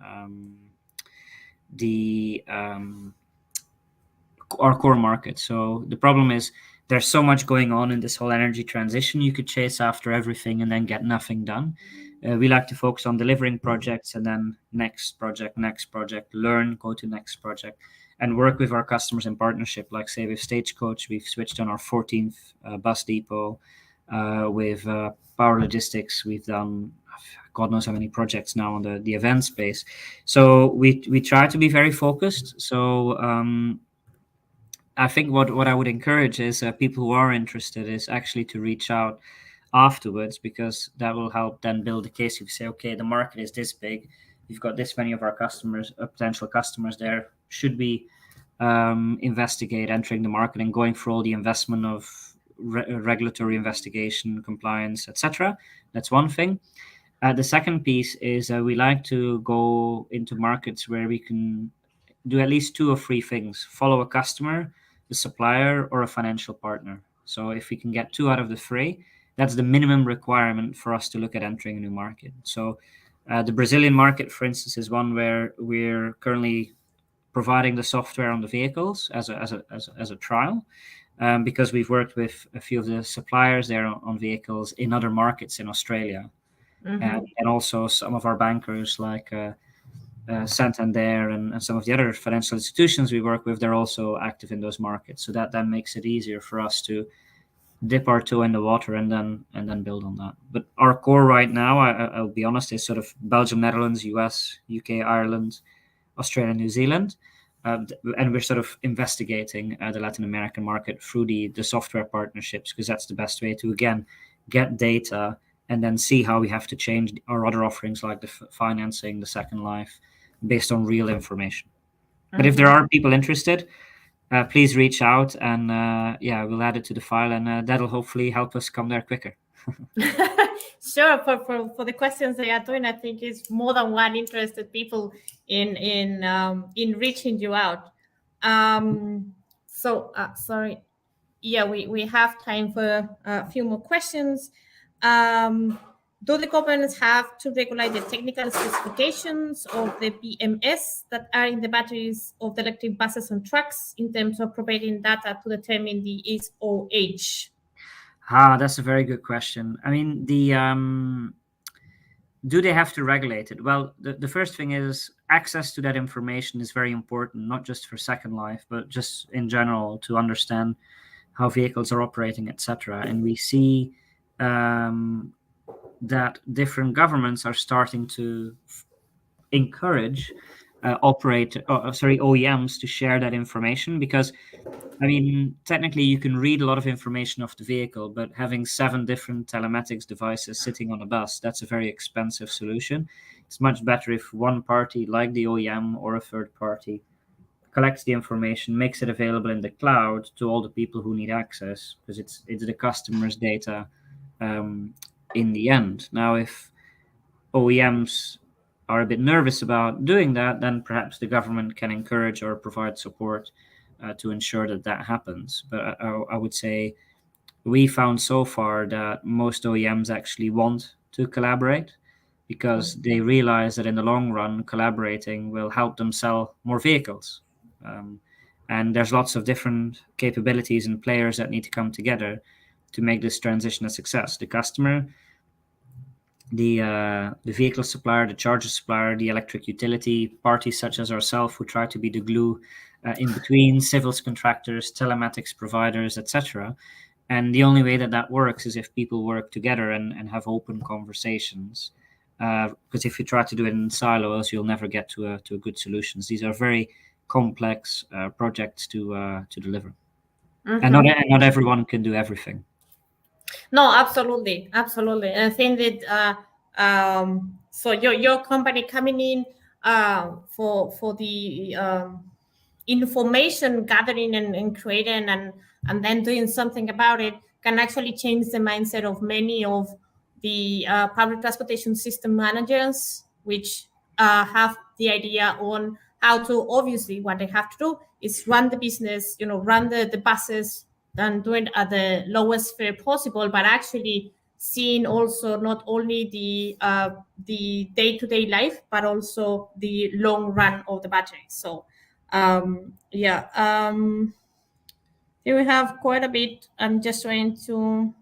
our core market. So the problem is there's so much going on in this whole energy transition. You could chase after everything and then get nothing done. We like to focus on delivering projects and then next project, learn, go to next project, and work with our customers in partnership. Like say with Stagecoach, we've switched on our 14th bus depot. With Power Logistics, we've done God knows how many projects now on the event space. So we try to be very focused. So I think what I would encourage is people who are interested is actually to reach out afterwards, because that will help then build a case. You say, okay, the market is this big, we've got this many of our customers, potential customers there. Should we investigate entering the market and going for all the investment of regulatory investigation, compliance, etc.? That's one thing. The second piece is we like to go into markets where we can do at least 2 or 3 things: follow a customer, the supplier, or a financial partner. So if we can get 2 out of the 3, that's the minimum requirement for us to look at entering a new market. So The Brazilian market, for instance, is one where we're currently providing the software on the vehicles as a trial, because we've worked with a few of the suppliers there on vehicles in other markets in Australia, and also some of our bankers like Santander and some of the other financial institutions we work with. They're also active in those markets, so that makes it easier for us to dip our toe in the water and then build on that. But our core right now, I'll be honest, is sort of Belgium, Netherlands, US, UK, Ireland, Australia, New Zealand, and we're sort of investigating the Latin American market through the software partnerships, because that's the best way to, again, get data and then see how we have to change our other offerings like the financing, the Second Life, based on real information. But if there are people interested, please reach out, and we'll add it to the file, and that'll hopefully help us come there quicker. Sure. For the questions they are doing, I think it's more than one interested people in reaching you out. Sorry. Yeah, we have time for a few more questions. Do the governments have to regulate the technical specifications of the BMS that are in the batteries of the electric buses and trucks in terms of providing data to determine the SOH? That's a very good question. I mean, do they have to regulate it? Well, the first thing is access to that information is very important, not just for Second Life, but just in general to understand how vehicles are operating, etc. And we see that different governments are starting to encourage OEMs to share that information, because, I mean, technically you can read a lot of information off the vehicle, but having 7 different telematics devices sitting on a bus, that's a very expensive solution. It's much better if one party, like the OEM or a third party, collects the information, makes it available in the cloud to all the people who need access, because it's the customer's data in the end. Now, if OEMs are a bit nervous about doing that, then perhaps the government can encourage or provide support to ensure that happens. But I would say we found so far that most OEMs actually want to collaborate, because they realize that in the long run, collaborating will help them sell more vehicles. And there's lots of different capabilities and players that need to come together to make this transition a success. The customer, the vehicle supplier, the charger supplier, the electric utility, parties such as ourselves who try to be the glue in between, civils contractors, telematics providers, etc. And the only way that works is if people work together and have open conversations. Because if you try to do it in silos, you'll never get to a good solutions. These are very complex projects to deliver, and not everyone can do everything. No, absolutely. And I think that so your company coming in for the information gathering and creating and then doing something about it can actually change the mindset of many of the public transportation system managers, which have the idea on how to, obviously what they have to do is run the business, run the buses and do it at the lowest fare possible, but actually seeing also not only the day-to-day life, but also the long run of the battery. So here we have quite a bit. I'm just trying to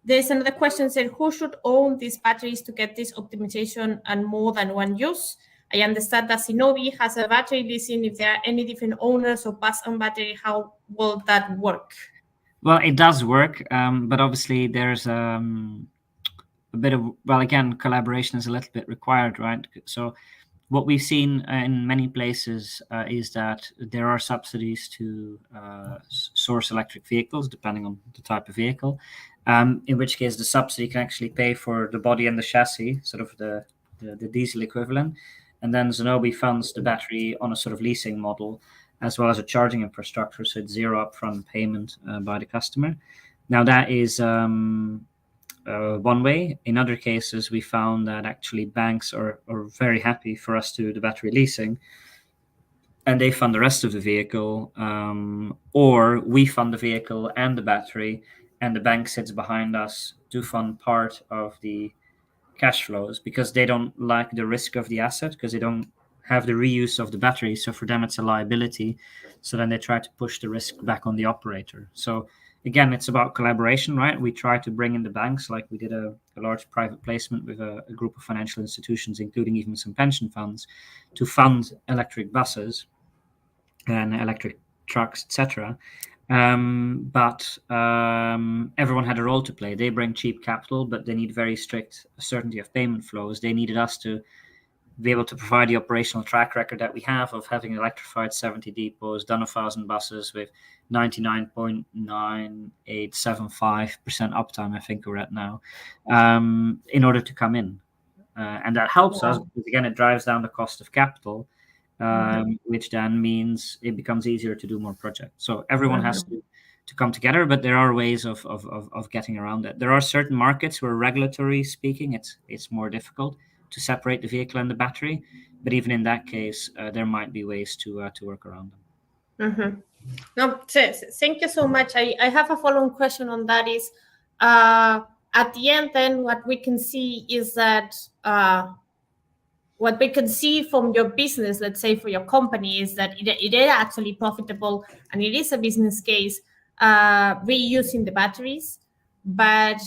there's another question said, who should own these batteries to get this optimization and more than one use? I understand that Zenobē has a battery leasing. If there are any different owners of bus and battery, how will that work? Well, it does work, but obviously there's a bit of, well, again, collaboration is a little bit required, right? So what we've seen in many places is that there are subsidies to source electric vehicles, depending on the type of vehicle, in which case the subsidy can actually pay for the body and the chassis, sort of the diesel equivalent. And then Zenobē funds the battery on a sort of leasing model, as well as a charging infrastructure, so it's zero upfront payment by the customer. Now, that is one way. In other cases, we found that actually banks are very happy for us to do the battery leasing, and they fund the rest of the vehicle, or we fund the vehicle and the battery, and the bank sits behind us to fund part of the cash flows because they don't like the risk of the asset because they don't have the reuse of the battery. So for them, it's a liability. So then they try to push the risk back on the operator. So again, it's about collaboration, right? We try to bring in the banks, like we did a large private placement with a group of financial institutions, including even some pension funds, to fund electric buses and electric trucks, etc. But everyone had a role to play. They bring cheap capital, but they need very strict certainty of payment flows. They needed us to be able to provide the operational track record that we have of having electrified 70 depots, done 1,000 buses with 99.9875% uptime, I think we're at now, in order to come in. And that helps us because, again, it drives down the cost of capital, which then means it becomes easier to do more projects. So everyone has to come together, but there are ways of getting around it. There are certain markets where, regulatory speaking, it's more difficult to separate the vehicle and the battery, but even in that case, there might be ways to work around them. No, thank you so much. I have a follow-on question on that. Is at the end, then what we can see is that what we can see from your business, let's say for your company, is that it is actually profitable and it is a business case reusing the batteries, but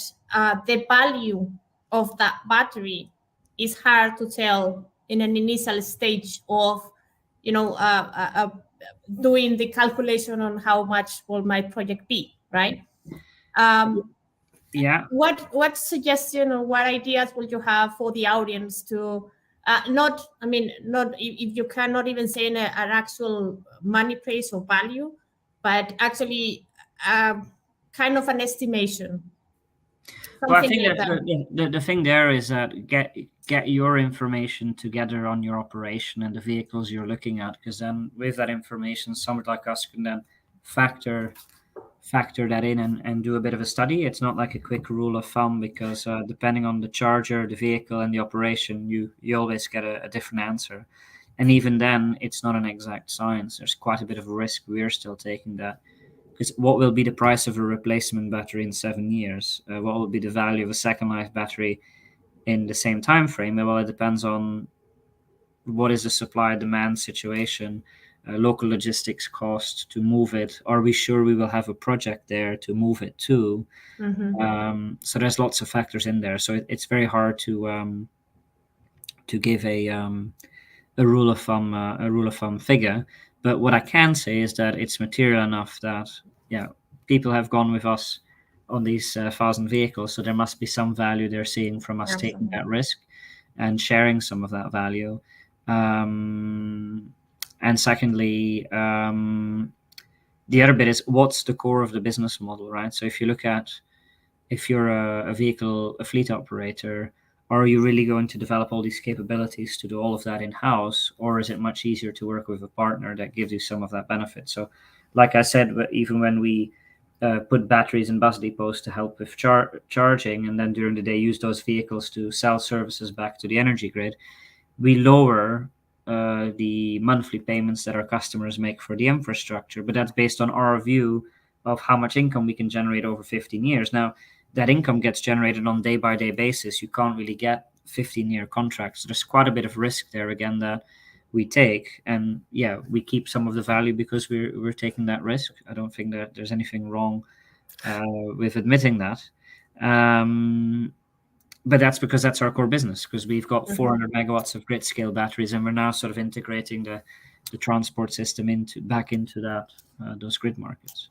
the value of that battery is hard to tell in an initial stage of, doing the calculation on how much will my project be, right? Yeah. What suggestion or what ideas would you have for the audience to not if you cannot even say an actual money price or value, but actually kind of an estimation? Well, I think the thing there is that get your information together on your operation and the vehicles you're looking at, because then with that information, someone like us can then factor that in and do a bit of a study. It's not like a quick rule of thumb because depending on the charger, the vehicle, and the operation, you always get a different answer. And even then, it's not an exact science. There's quite a bit of a risk. We're still taking that. Because what will be the price of a replacement battery in 7 years? What will be the value of a second life battery in the same time frame? Well, it depends on what is the supply-demand situation, local logistics cost to move it. Are we sure we will have a project there to move it to? So there's lots of factors in there. So it's very hard to give a rule of thumb figure. But what I can say is that it's material enough that people have gone with us on these 1,000 vehicles, so there must be some value they're seeing from us taking that risk and sharing some of that value. And secondly, the other bit is what's the core of the business model, right? So if you're a fleet operator, are you really going to develop all these capabilities to do all of that in-house, or is it much easier to work with a partner that gives you some of that benefit? So like I said, even when we put batteries in bus depots to help with charging, and then during the day use those vehicles to sell services back to the energy grid, we lower the monthly payments that our customers make for the infrastructure. But that's based on our view of how much income we can generate over 15 years. Now, that income gets generated on day-by-day basis. You can't really get 15-year contracts. So there's quite a bit of risk there, again, that we take. And we keep some of the value because we're taking that risk. I don't think that there's anything wrong with admitting that. But that's because that's our core business, because we've got 400 megawatts of grid-scale batteries, and we're now sort of integrating the transport system back into those grid markets.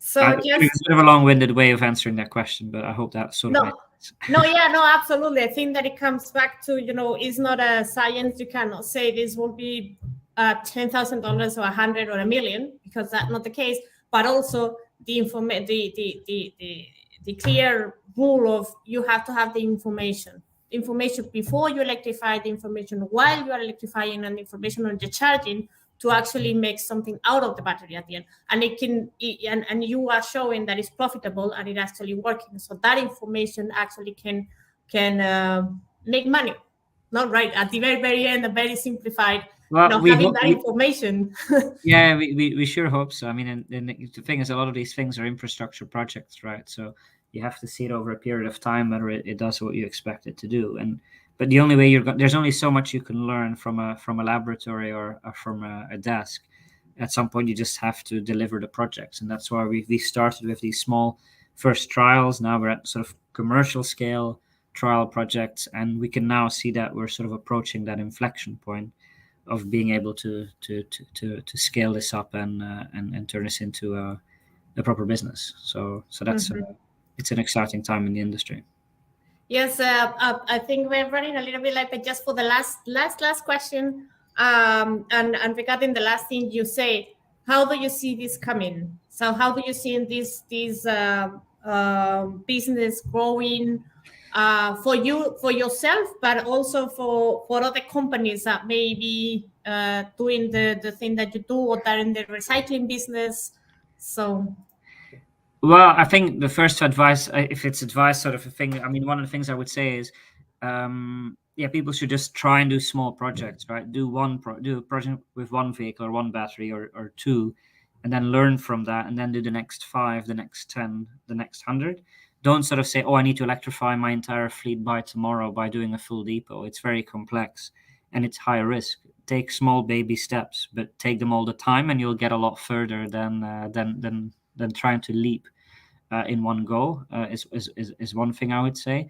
So it's a bit of a long-winded way of answering that question, but I hope that sort of makes sense. Absolutely. I think that it comes back to, it's not a science. You cannot say this will be $10,000 or 100 or $1 million, because that's not the case. But also the clear rule of you have to have the information before you electrify, the information while you are electrifying, and information on the charging, to actually make something out of the battery at the end. And and you are showing that it's profitable and it's actually working. So that information actually can make money. Not right at the very, very end, a very simplified Well, having that information. Yeah, we sure hope so. I mean, and the thing is, a lot of these things are infrastructure projects, right? So you have to see it over a period of time whether it does what you expect it to do. But the only way there's only so much you can learn from a laboratory or from a desk. At some point, you just have to deliver the projects, and that's why we started with these small first trials. Now we're at sort of commercial scale trial projects, and we can now see that we're sort of approaching that inflection point of being able to scale this up and turn this into a proper business. So that's it's an exciting time in the industry. Yes, I think we're running a little bit late, but just for the last question, and regarding the last thing you said, how do you see this coming? So how do you see this business growing for you, for yourself, but also for other companies that may be doing the thing that you do, or that in the recycling business? So. Well, I think the first advice, if it's advice sort of a thing, I mean, one of the things I would say is, people should just try and do small projects, right? Do a project with one vehicle or one battery or two, and then learn from that, and then do the next 5, the next 10, the next 100. Don't sort of say, oh, I need to electrify my entire fleet by tomorrow by doing a full depot. It's very complex and it's high risk. Take small baby steps, but take them all the time, and you'll get a lot further than trying to leap in one go. Is one thing I would say.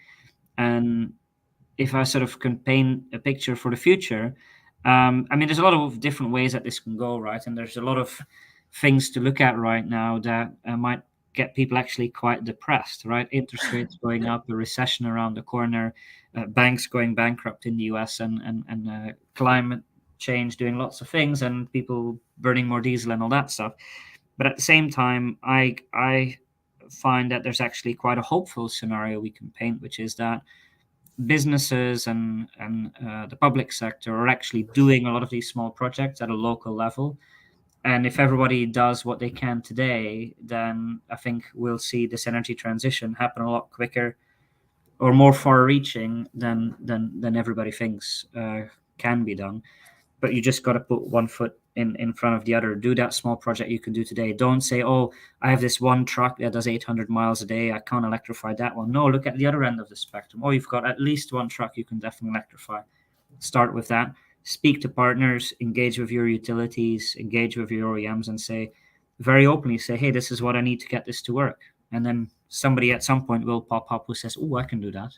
And if I sort of can paint a picture for the future, I mean, there's a lot of different ways that this can go, right? And there's a lot of things to look at right now that might get people actually quite depressed, right? Interest rates going up, a recession around the corner, banks going bankrupt in the US, and climate change doing lots of things, and people burning more diesel and all that stuff. But at the same time, I find that there's actually quite a hopeful scenario we can paint, which is that businesses and the public sector are actually doing a lot of these small projects at a local level. And if everybody does what they can today, then I think we'll see this energy transition happen a lot quicker or more far-reaching than everybody thinks can be done. But you just got to put one foot in front of the other. Do that small project you can do today. Don't say, oh, I have this one truck that does 800 miles a day, I can't electrify that one. No, look at the other end of the spectrum. Oh, you've got at least one truck you can definitely electrify. Start with that. Speak to partners, engage with your utilities, engage with your OEMs, and say very openly, say, hey, this is what I need to get this to work. And then somebody at some point will pop up who says, oh, I can do that.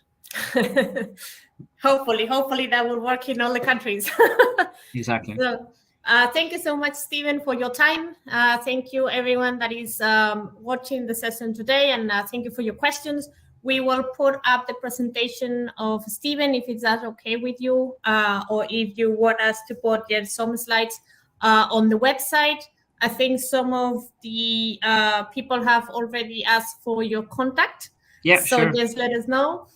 Hopefully that will work in all the countries. Exactly. So, thank you so much, Stephen, for your time. Thank you, everyone that is watching the session today, and thank you for your questions. We will put up the presentation of Stephen, if it's that okay with you, or if you want us to put some slides on the website. I think some of the people have already asked for your contact. Yeah, so sure. Just let us know.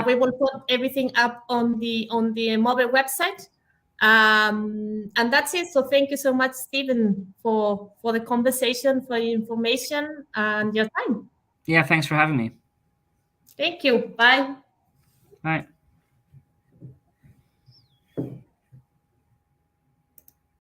We will put everything up on the mobile website. And that's it. So thank you so much, Stephen, for the conversation, for your information and your time. Yeah, thanks for having me. Thank you. Bye. Bye.